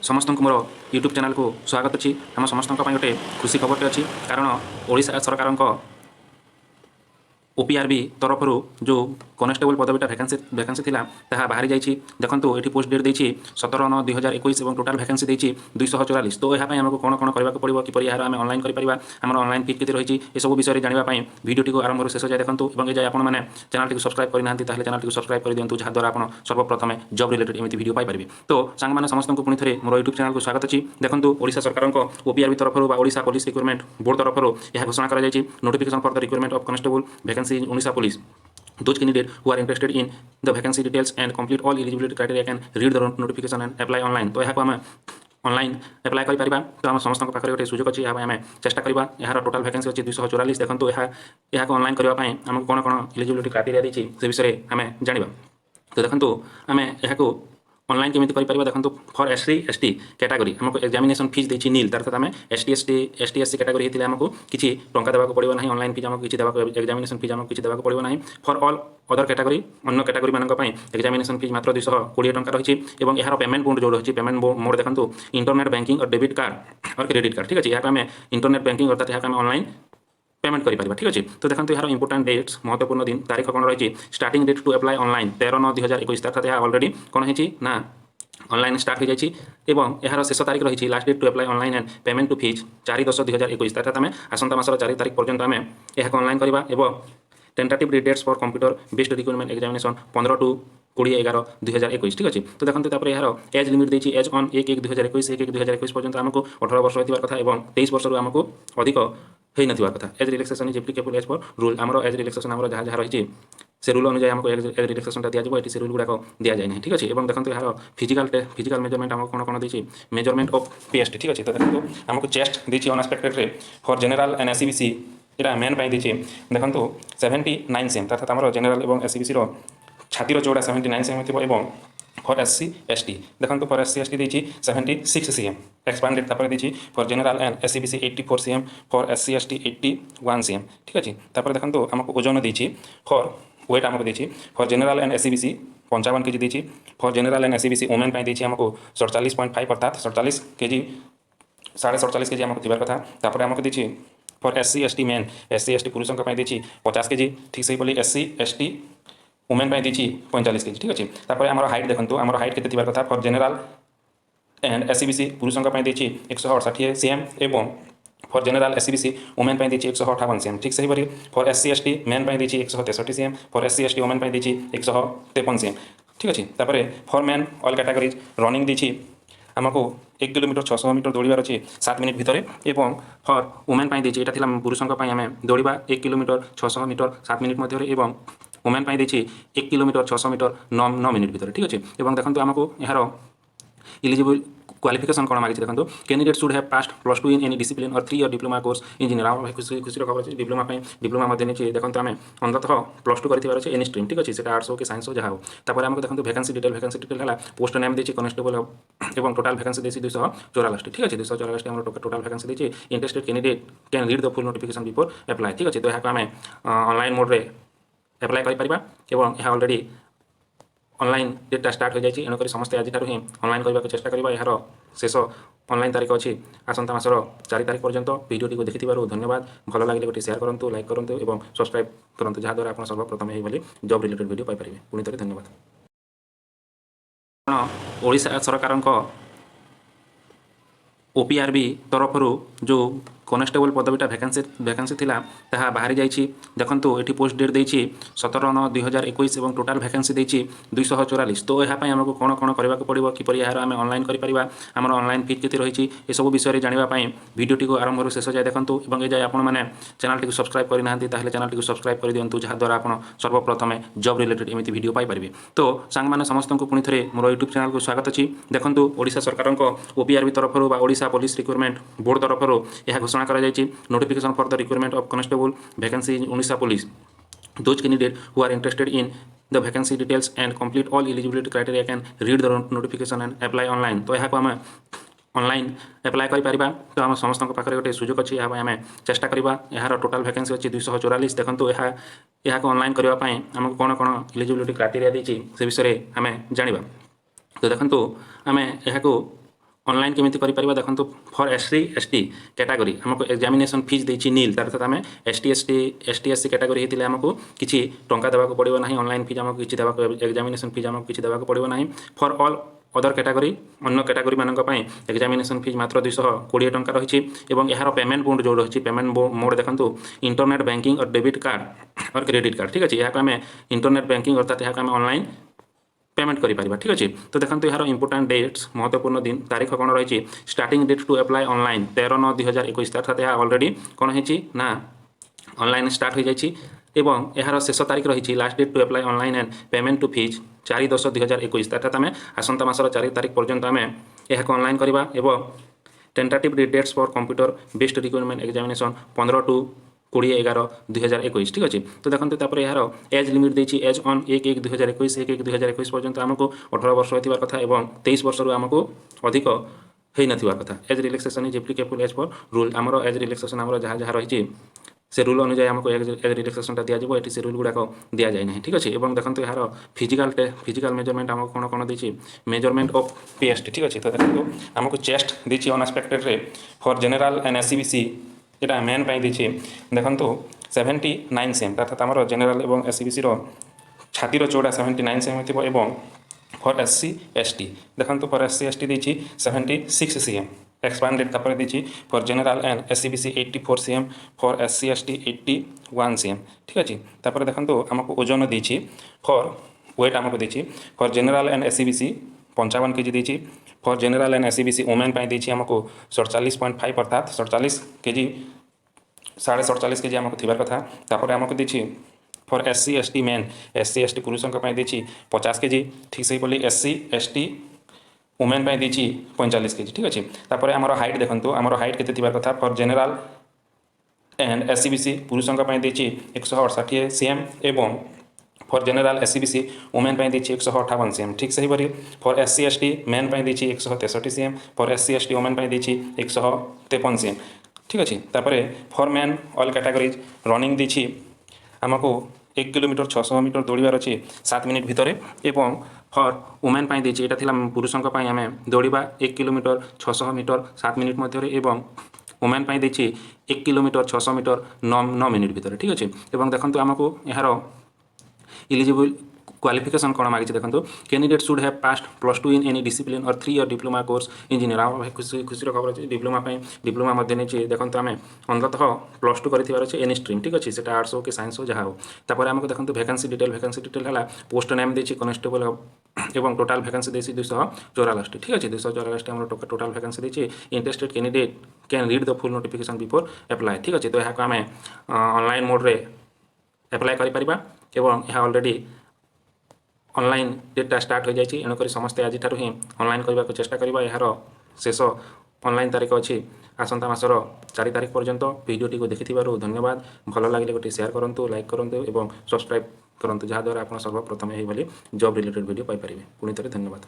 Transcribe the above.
समस्त मोर YouTube channel को स्वागत अच्छी आम समस्त गोटे खुशी खबरटे अच्छी कारण ओडिशा सरकार ओपीआरबी तरफ जो कनेस्टेबल पदवीटा भैकेंसी थिला ताहा बाहरी जाइए देखो ये पोस्ट डेट देती 17/9/2021 और टोटाल भैकेंसी देती 244। तो यहाँ आमको कौन कौन करने पड़ो किपर यार आम ऑनलाइन कर आम ऑनलाइन फी के रही है सब विषय जानापी भिडियो को आरंभ शेष जाए देखो और ये आपने चैनल को सब्सक्राइब करना चैनल को सब्सक्राइब कर दिखाँ जहाँद्वारा आप सर्वप्रथम जॉब रिलेटेड एमती वीडियो पाइपर। तो सांग मैंने समस्त को पुणी थे मोर यूट्यूब चैनल को स्वागत अच्छी देखो ओडिशा सरकार ओपीआरबी तरफ ओडिशा पुलिस रिक्रुटमेंट बोर्ड तरफ यह घोषणा कर notification for the recruitment of constable vacancy in Odisha police. Those candidates who are interested in the vacancy details and complete all eligibility criteria can read the notification and apply online। तो यहाँ online apply कर तो आम समस्त पाखे गोटे सुजोग अच्छी आम चेष्टा करवा यार टोटाल भैकेंसी अच्छी 244। देखो यहाँ ऑनलाइन करने आमको कौन कौन एलिजिबिलिटी क्राइटेरिया देती से विषय आम जाना। तो देखो आम यहाँ ऑनलाइन केमी कर देखो फॉर एससी एसटी कैटेगरी आमको एग्जामिनेशन फीस देती नील तार आम एसटी एससी कैटेगरी होते आमको किसी टंका देवाक पड़ो ना ऑनलाइन फीस आमको किसी देवाक एग्जामिनेशन फीस आमको किसी देवाक पड़ो ना। फॉर ऑल अदर कैटेगरी अन्य कैटेगरी मानी एग्जामिनेशन फीस मात्र 220 टंका रही है। यार पेमेंट मोड जो रही पेमेंट मोड देखो इंटरनेट बैंकिंग और डेबिट कार्ड और क्रेडिट कार्ड ठीक अच्छे यहाँ आम इंटरनेट बैंकिंग अर्थात यहाँ ऑनलाइन पेमेंट करें ठीक अच्छे। तो देखो यार इंपोर्टाट डेट्स महत्वपूर्ण दिन तारीख कौन रही starting date to apply online 13/9/2021 अर्थात यहाँ अलरेडी कौन है ना ऑनलाइन स्टार्ट हो जाए यार शेष तारीख रही last date to apply online and payment to fees 4/10/2021 अर्थात आम आसंता मासर 4 तारीख पर्यंत आम यह ऑनलाइन करवा एवं tentative dates for computer based recruitment examination 15/20/11/2021 ठीक अच्छे। तो देखते यार एज लिमिट देती एज ऑन 1/1/2021 1/1/2021 पर्यंत आमको 18 वर्ष होता कथा और 23 वर्ष आमको अधिक हो ना कथा। Age relaxation is applicable as for rule आमर एज रिलैक्सेशन आमर जहाँ जहाँ रही से रूल अनुसार आमको एज रिलैक्सेशन दिजाव ये से रूल गुड़ाक दि जाए ना ठीक अच्छे। और देखो यार फिजिकल मेजरमेंट आमको कौन कौन देती मेजरमेंट ऑफ पेस्ट ठीक अच्छे। तो देखो आमको चेस्ट देती unexpected for general and SCBC यहाँ मेन पाई देती देखो 79 सेम अर्थात आम जनरल और एससीबीसी छातीर चौड़ा 79 सेम हो फॉर एससी एसटी देखो फॉर एससी एसटी देती 76 cm एक्सपांडेड तापर देती for general and SEBC 84 cm for SC ST 81 cm ठीक अच्छे। तापर देखो आमको ओजन देती फॉर वेट आमको देती for general and SEBC 55 kg देती for general and SEBC women देती आमको 47.5 अर्थात 47 kg 47.5 kg आमको थी कथा। तापर आमको देती for SC ST men SC ST पुरुषों देती 50 kg ठीक से बोली एससी एसटी वुमेन देती 45 kg ठीक अच्छे। तापर आम हाइट देखो आम हाइट के कथा फॉर जनरल एंड एससीबीसी पुरुषों देती 168 cm एवं फॉर जनरल एससीबीसी वुमेन देती 158 cm ठीक से ही फॉर एससी एसटी मेन देती 163 cm for SC ST women देती 153 cm ठीक अच्छे। तापर for main all categories running देती आमको 1 किलोमीटर 600 मीटर दौड़ार अच्छे 7 मिनिट भितर एवं फॉर वुमेन देती यहाँ पुरुषों आम दौड़ा 1 किलोमीटर 600 मीटर 7 मिनिट मध्य एवं वुमेन देती 1 किलोमीटर 600 मीटर 9 मिनिट भितर ठीक अच्छे। और देखो आमको यार इलिजिबल क्वालिफिकेशन कौन मांगी देखो candidate should have past +2 in any discipline और 3 year डिप्लोमा कोर्स इंजीनियर आम खुशी खबर अच्छे डिप्लोमा डिप्लोमा नहीं देखो आम अंततः +2 कर एनी स्ट्रीम ठीक अच्छे आर्ट्स हो कि साइंस हो जहाँ हो। तापर आमको देखो वैकेंसी डिटेल है पोस्ट नेम देती कनेस्टेबल और टोटाल वैकेंसी देती 244 ठीक अच्छे 244 आम टोटाल वैकेंसी देती interested candidate can read the full notification before apply ठीक अच्छे। तो यहाँ आम ऑनलाइन मोड रे अप्लाई कर यहाँ ऑलरेडी ऑनलाइन डेटा स्टार्ट हो जाए एणुक समस्त आज ही ऑनलाइन करने को चेष्टा करवा यार शेष ऑनलाइन तारीख अच्छी आसंता मासर 4 तारीख पर्यंत वीडियो को देखि धन्यवाद। भल लगे गोटे शेयर करूँ लाइक करूँ और सब्सक्राइब करूँ जहाँद्वारा आप सर्वप्रथम ये जॉब रिलेटेड वीडियो पाइपर। पुणी थे धन्यवाद। ओडिशा सरकार ओपीआरबी तरफ जो कनेस्टेबल पदवीटा भैकेंसी थिला ताहा बाहरी जाइए देखो ये पोस्ट डेट देती 17/9/2021 और टोटाल भैकेंसी देती 244। तो यहाँ आमको कौन कौन करने पड़ो किपर यार आम ऑनलाइन कर आमर ऑनलाइन फीस के रही है सब विषय जानापी भिडियो को आरंभ शेष जाए देखो और ये आपने चैनल को सब्सक्राइब करना चैनल को सब्सक्राइब कर दिखाँ जहाँद्वारा आप सर्वप्रथम जॉब रिलेटेड एमती वीडियो पाइपर। तो सांग मैंने समस्त को पुणी थे मोर यूट्यूब चैनल को स्वागत अच्छी देखो ओडिशा सरकार ओपीआरबी तरफ ओडिशा पुलिस रिक्रुटमेंट बोर्ड तरफ यह घोषणा कर notification for the recruitment of constable vacancy in Odisha police. Those candidates who are interested in the vacancy details and complete all eligibility criteria can read the notification and apply online। तो यहाँ आम online apply कर तो आम समस्त पाखे गोटे सुजोग अच्छी आम चेष्टा करवा यार टोटाल वैकेंसी अच्छी 244। देखो यहाँ ऑनलाइन करने आमको कौन कौन एलिजिबिलिटी क्राइटेरिया देती से विषय आम जाना। तो देखो आम यहाँ ऑनलाइन केमिति करिपारिबा देखंतु फॉर एससी एसटी कैटेगरी हमको एग्जामिनेशन फीस देछि नील तार अर्थात आमे एसटी एससी कैटेगरी हेतिले हमको किछि टंका देबाको पड़िबो नाही ऑनलाइन फीस हमको किछि देबाको एग्जामिनेशन फीस हमको किछि देबाको पड़िबो नाही फॉर ऑल अदर कैटेगरी अन्य कैटेगरी मानक पई एग्जामिनेशन फीस मात्र 220 टंका रहिछि एवं एहार पेमेंट मोड जो रहिछि पेमेंट मोड देखंतु इंटरनेट बैंकिंग और डेबिट कार्ड और क्रेडिट कार्ड ठीक अछि याको आमे इंटरनेट बैंकिंग अर्थात याको आमे ऑनलाइन पेमेंट करिपारिबा ठीक अछि। तो देखंतु यार इंपोर्टेंट डेट्स महत्वपूर्ण दिन तारीख कोन रहिछि starting date to apply online 13/9/2021 अर्थात या ऑलरेडी कोन हेछि ना ऑनलाइन स्टार्ट हो जाइछि एवं यार शेष तारीख रहिछि last date to apply online and payment to fees 4/10/2021 अर्थात आमे आसंता मासर 4 तारीख पर्यंत आमे याको ऑनलाइन करबा एवं tentative dates for computer based requirement examination 15 to 20/11/2021 ठीक अच्छे। तो देखते यार एज लिमिट देछि एज ऑन 1/1/2021 1/1/2021 पर्यंत आमको 18 वर्ष होइतिबार कथा एवं 23 वर्ष रु आमको अधिक होई नथिबार कथा। Age relaxation is applicable as per rule आमर एज रिलैक्सेशन आमर जहाँ जहाँ रही से रूल अनुसार आमको एज रिलैक्सेशन दिज्व ये से रूल गुड़ाक दि जाए ना ठीक अच्छे। और देखते यार फिजिकल मेजरमेंट आमको कौन कौन देछि मेजरमेंट ऑफ पीएसटी ठीक अच्छे। तो देखो आमको चेस्ट देछि अनएक्सपेक्टेड रे फॉर जनरल एंड एससीबीसी यहाँ मेन देखिए देखो 79 सेम अर्थात आम जेनेल और एससीबीसी छातीर चौड़ा 79 सेम हो फॉर एससी एसटी देखो फॉर एससी एसटी देछि 76 सीएम एक्सपांडेड तापर देछि for general and SEBC 84 CM for SC ST 81 CM ठीक अच्छे। तापर देखो आमको ओजन देछि फॉर वेट आमको देछि for general and SEBC 55 KG देछि for general and SEBC women देछि आमको 47.5 अर्थात 47 केजी 47.5 केजी आमको थिबार कथा। तापर आमको देछि for SC ST men SC ST पुरुषों 50 केजी ठीक से बोली एससी एसटी वुमेन देछि 45 केजी ठीक अच्छे। तापर आमर हाइट देखंतु आमर हाइट केते थिबार कथा फॉर जनरल एंड एससीबीसी पुरुषों देछि 168 सीएम एवं फॉर जनरल एससीबीसी वुमेन देछि 158 सीएम ठीक से ही फॉर एससी एसटी मेन देछि 163 CM for SC ST women देछि 153 सीएम ठीक अच्छे। तापर for man all categories running देछि आमको 1 किलोमीटर 600 मीटर दौड़ार अच्छे 7 मिनिट भितर एवं फॉर वुमेन देछि एटा थिला पुरुषों आम दौड़ा 1 किलोमीटर 600 मीटर 7 मिनिट मध्य एवं वुमेन देछि 1 किलोमीटर 600 मीटर 9 मिनिट भितर ठीक अच्छे। और देखो आमको यार इलिजिबल क्वालिफिकेशन कौन मागिছে देखो candidate should have past +2 in any discipline और 3 ईयर डिप्लोमा कोर्स इंजीनियर आम खुशी खबर अच्छे डिप्लोमा नहीं देखो आम अंततः +2 कर एनी स्ट्रीम ठीक अच्छे से आर्ट्स हो कि साइंस हो जहाँ हो। तापर आमको देखो वैकेंसी डिटेल है पोस्ट नेम देछि कनेस्टेबल एवं टोटाल वैकेंसी देछि 244 ठीक अच्छे 244 आम टोटाल वैकेंसी देछि interested candidate can read the full notification before apply ठीक अच्छे। तो यहाँ आम ऑनलाइन मोड रे अप्लाई करें ऑलरेडी ऑनलाइन डेटा स्टार्ट हो जाए एणुक समस्ते आज ही ऑनलाइन करने को चेष्टा करवा यार शेष ऑनलाइन तारीख अच्छी आसंता मासर 4 तारीख पर्यंत वीडियोटी को देखि धन्यवाद। भल लगे गोटे शेयर करूँ लाइक करूँ और सब्सक्राइब करूँ जहाँद्वारा आप सर्वप्रथम यही जॉब रिलेटेड वीडियो पाइपर। पुणी थे धन्यवाद।